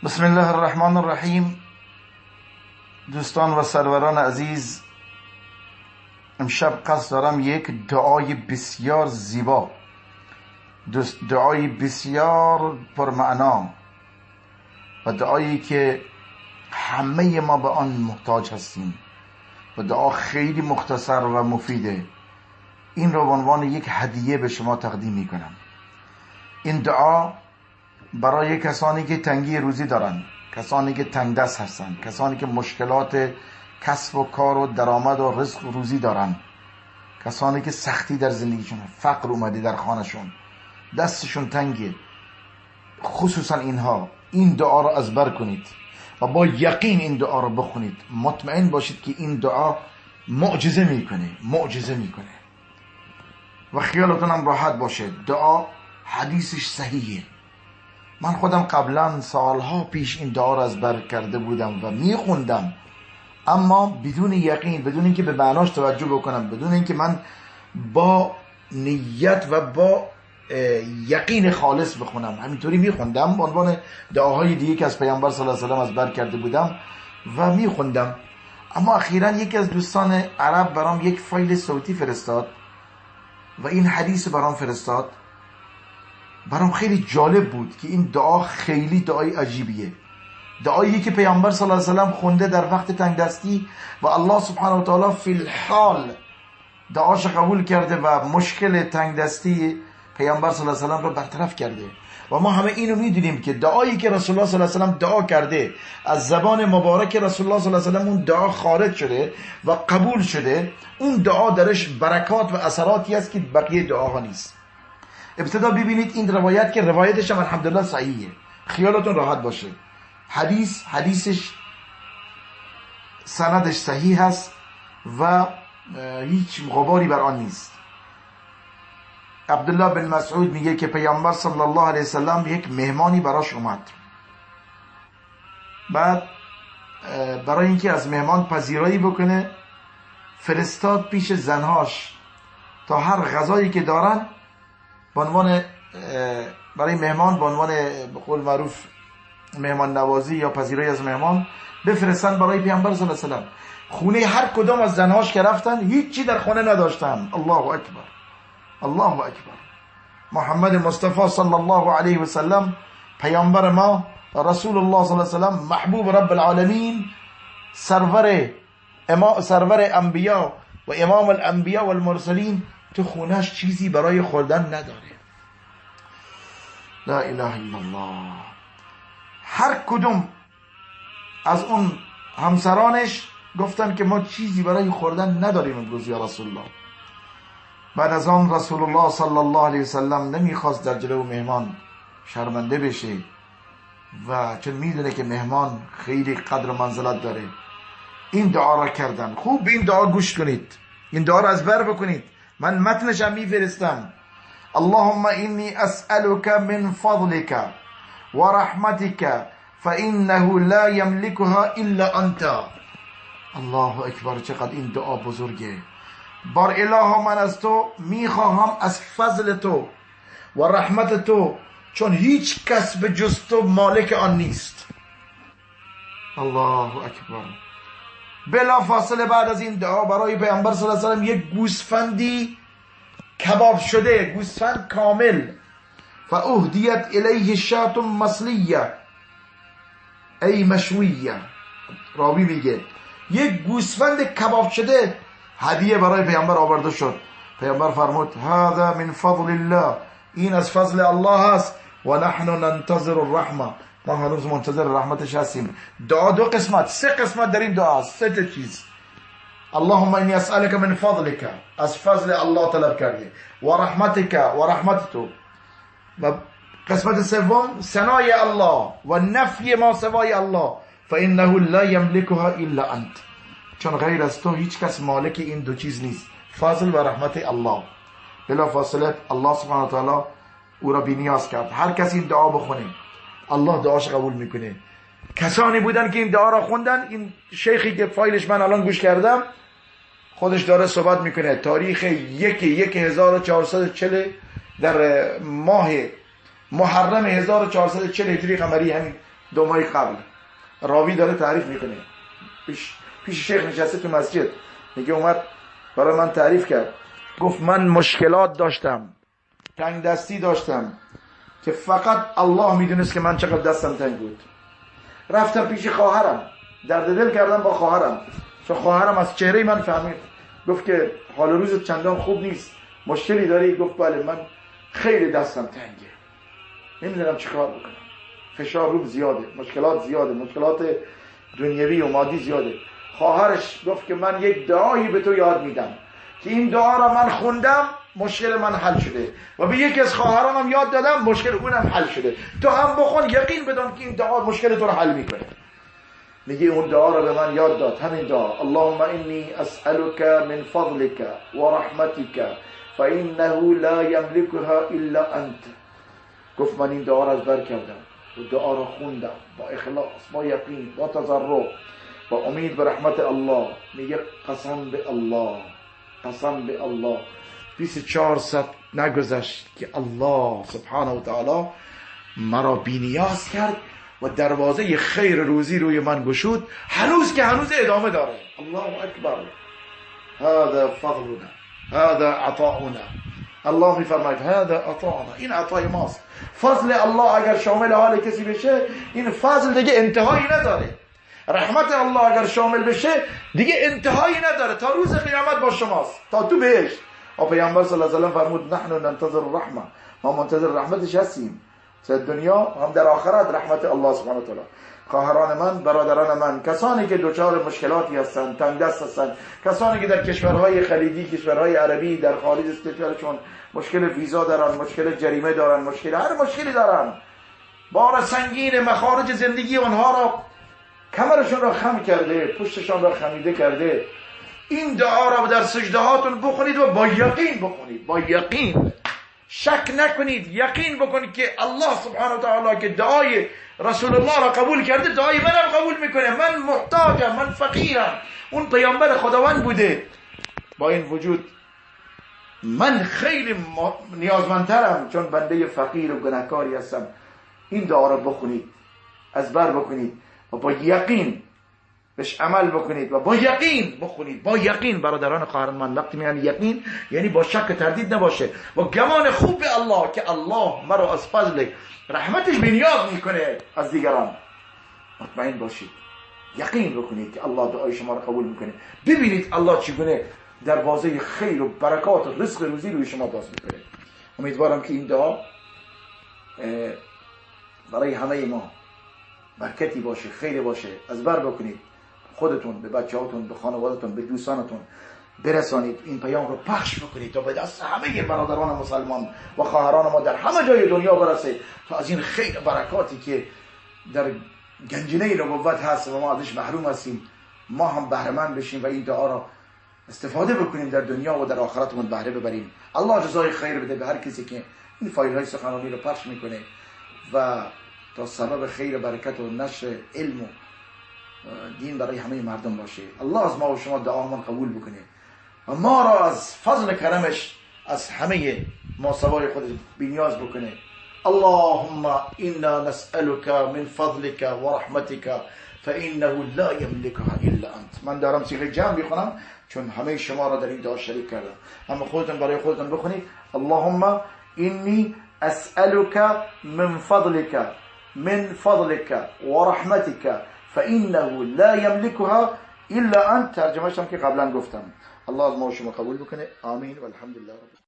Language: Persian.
بسم الله الرحمن الرحیم. دوستان و سروران عزیز، امشب قصد دارم یک دعای بسیار زیبا، دعای بسیار پرمعنا و دعایی که همه ما به آن محتاج هستیم و دعا خیلی مختصر و مفیده. این رو به عنوان یک هدیه به شما تقدیم می کنم. این دعا برای کسانی که تنگی روزی دارن، کسانی که تنگ دست هستن، کسانی که مشکلات کسب و کار و درآمد و رزق و روزی دارن، کسانی که سختی در زندگیشون، فقر اومده در خانهشون، دستشون تنگه، خصوصا اینها این دعا رو ازبر کنید و با یقین این دعا رو بخونید. مطمئن باشید که این دعا معجزه میکنه و خیالتون هم راحت باشه. دعا حدیثش صحیحه. من خودم قبلا سالها پیش این دعا رو ازبر کرده بودم و میخوندم، اما بدون یقین، بدون اینکه به معناش توجه بکنم، بدون اینکه من با نیت و با یقین خالص بخونم. همینطوری میخوندم به عنوان دعاهای دیگه که از پیامبر صلی الله علیه و آله ازبر کرده بودم و میخوندم. اما اخیراً یکی از دوستان عرب برام یک فایل صوتی فرستاد و این حدیث برام فرستاد. برام خیلی جالب بود که این دعا خیلی دعای عجیبیه، دعایی که پیامبر صلی الله علیه و آله خونده در وقت تنگ دستی و الله سبحانه و تعالی فی الحال دعاش قبول کرده و مشکل تنگ دستی پیامبر صلی الله علیه و آله رو برطرف کرده. و ما همه اینو میدونیم که دعایی که رسول الله صلی الله علیه و آله دعا کرده، از زبان مبارک رسول الله صلی الله علیه و آله اون دعا خارج شده و قبول شده، اون دعا درش برکات و اثراتی است که بقیه دعاها نیست. ابتدا ببینید این روایت که روایتش هم الحمدلله صحیحه، خیالتون راحت باشه. حدیثش سندش صحیح هست و هیچ غباری بر آن نیست. عبدالله بن مسعود میگه که پیامبر صلی الله علیه وسلم یک مهمانی براش اومد، بعد برای اینکه از مهمان پذیرایی بکنه فرستاد پیش زنهاش تا هر غذایی که دارن به عنوان برای مهمان، به عنوان به قول معروف مهمان نوازی یا پذیرایی از مهمان بفرستن برای پیامبر صلی الله علیه و آله. خونه هر کدام از زنهاش که رفتن هیچی در خونه نداشتن. الله اکبر، الله اکبر. محمد مصطفی صلی الله علیه و سلم، پیامبر ما، رسول الله صلی الله علیه و سلم، محبوب رب العالمین، سرور انبیا و امام الانبیا و المرسلین، تو خونهش چیزی برای خوردن نداره. لا اله الا الله. هر کدوم از اون همسرانش گفتن که ما چیزی برای خوردن نداریم امروز یا رسول الله. بعد از آن رسول الله صلی الله علیه وسلم نمیخواست در جلو مهمان شرمنده بشه و چون میدونه که مهمان خیلی قدر و منزلت داره، این دعا را کردن. خوب به این دعا گوش کنید، این دعا را ازبر بکنید. من متنش هم میفرستم. اللهم اینی اسألك من فضلك و رحمتك فإنه لا يملكها الا انت. الله اکبر، چقدر این دعا بزرگه. بار اله، من از تو میخواهم از فضل تو و رحمت تو، چون هیچ کس به جز تو مالک آن نیست. الله اکبر. بلا فاصله بعد از این دعا برای پیامبر صلی الله علیه و آله یک گوسفندی کباب شده، گوسفند کامل، فاهدیت الیه شاة مصلیه ای مشویه. راوی میگه یک گوسفند کباب شده هدیه برای پیامبر آورده شد. پیامبر فرمود هذا من فضل الله، این از فضل الله هست، و نحن ننتظر الرحمه، ما هنوز منتظر رحمتش هستیم. دعا دو قسمت، سه قسمت در این دعا، سه چیز. اللهم اینی اسألک من فضلک، از فضل الله طلب کرده، و رحمتک، و رحمت تو، و قسمت سوم ثنای الله و نفی ما سوای الله، فانه لا یملکها الا انت، چون غیر از تو هیچ کس مالک این دو چیز نیست، فضل و رحمت الله. بلا فاصله الله سبحانه و تعالی او را بی‌نیاز کرد. هر کسی این دعا بخونه الله دعاش قبول میکنه. کسانی بودن که این دعا را خوندن. این شیخی که فایلش من الان گوش کردم خودش داره صحبت میکنه، تاریخ 1440 در ماه محرم 1440 هجری قمری، همین 2 ماه قبل. راوی داره تعریف میکنه، پیش شیخ نشسته تو مسجد، میگه اومد برای من تعریف کرد، گفت من مشکلات داشتم، تنگ دستی داشتم که فقط الله میدونست که من چقدر دستم تنگ بود. رفتم پیش خواهرم، درد دل کردم با خواهرم، چون خواهرم از چهره من فهمید، گفت که حال روزت چندان خوب نیست، مشکلی داری؟ گفت بله من خیلی دستم تنگه، نمیدونم چیکار بکنم، فشار روم زیاده، مشکلات زیاده، مشکلات دنیوی و مادی زیاده. خواهرش گفت که من یک دعایی به تو یاد میدم که این دعا را من خوندم مشکل من حل شده و به یکی از خواهرانم یاد دادم مشکل اونم حل شده، تو هم بخون یقین بدون که این دعا مشکل تو رو حل میکنه. میگه اون دعا را به من یاد داد، همین دعا، اللهم انی اسألك من فضلك و رحمتك فانه لا یملکها الا انت. گفت من این دعا را از بر کردم و دعا را خوندم با اخلاص، با یقین، با تضرع، با امید به رحمت الله. میگه قسم به الله، قسم به الله 24 ساعت نگذشت که الله سبحانه و تعالی مرا بینیاز کرد و دروازه خیر روزی روی من گشود، هنوز که هنوز ادامه داره. الله اکبر، هذا فضلنا، هذا عطاؤنا. الله میفرماید هذا عطاؤنا، این عطای ماست. فضل الله اگر شامل حال کسی بشه، این فضل دیگه انتهایی نداره. رحمت الله اگر شامل بشه دیگه انتهایی نداره، تا روز قیامت با شماست، تا تو بهشت. و پیامبر صلی الله علیه و سلم فرمود نحن ننتظر الرحمه، ما منتظر رحمتش هستیم، در دنیا هم در آخرت رحمت الله سبحانه و تعالی. خواهران من، برادران من، کسانی که دچار مشکلاتی هستند، تنگ دست هستند، کسانی که در کشورهای خلیجی، کشورهای عربی، در خارج از کشورشون مشکل ویزا دارن، مشکل جریمه دارن، مشکل هر مشکلی دارن، بار سنگین مخارج زندگی اونها را، کمرشون را خم کرده، پشتشان را خمیده کرده. این دعا را در سجده هاتون بخونید و با یقین بخونید، با یقین، شک نکنید، یقین بکنید که الله سبحانه و تعالی که دعای رسول الله را قبول کرده، دعای منم قبول میکنه. من محتاجم، من فقیرم، اون پیامبر خداوند بوده. با این وجود من خیلی نیازمندترم، چون بنده فقیر و گناهکاری هستم. این دعا را بخونید، از بر بکنید و با یقین بهش عمل بکنید و با یقین بخونید، با یقین. برادران خواهران من، وقتی میگن یقین یعنی با شک و تردید نباشه و گمان خوب به الله که الله مرا از فضل رحمتش بی‌نیاز میکنه از دیگران. مطمئن باشید، یقین بکنید که الله دعای شما را قبول میکنه. ببینید الله چگونه دروازه خیر و برکات و رزق روزی روی شما باز میکنه. امیدوارم که این دعا برای همه ما برکتی باشه، خیری باشه. از بر بکنید، خودتون، به بچه‌هاتون، به خانواده‌تون، به دوستانتون برسانید. این پیام رو پخش بکنید تا به دست همه برادران مسلمان و خواهران ما در همه جای دنیا برسه، تا از این خیر و برکاتی که در گنجینه نبوت هست و ما ازش محروم هستیم، ما هم بهره مند بشیم و این دعا را استفاده بکنیم در دنیا و در آخرتمون بهره ببریم. الله جزای خیر بده به هر کسی که این فایل های سخنرانی رو پخش میکنه و تا سبب خیر و برکت و نشر علم و دین برای همه مردم باشه. الله از ما و شما دعامون قبول بکنه و ما را از فضل کرمش از همه ماسوای خود بی‌نیاز بکنه. اللهم انا نسألك من فضلك و رحمتك فانه لا یملکها الا انت. من دارم صیغه جمع بخونم چون همه شما را در این دعا شریک کردم، اما خودتون برای خودتون بخونید. اللهم انی اسألك من فضلك و رحمتك فانه لا یملکها الا انت. ترجمه‌اش هم که قبلا گفتم. الله از ما و شما قبول بکنه. آمین و الحمدلله رب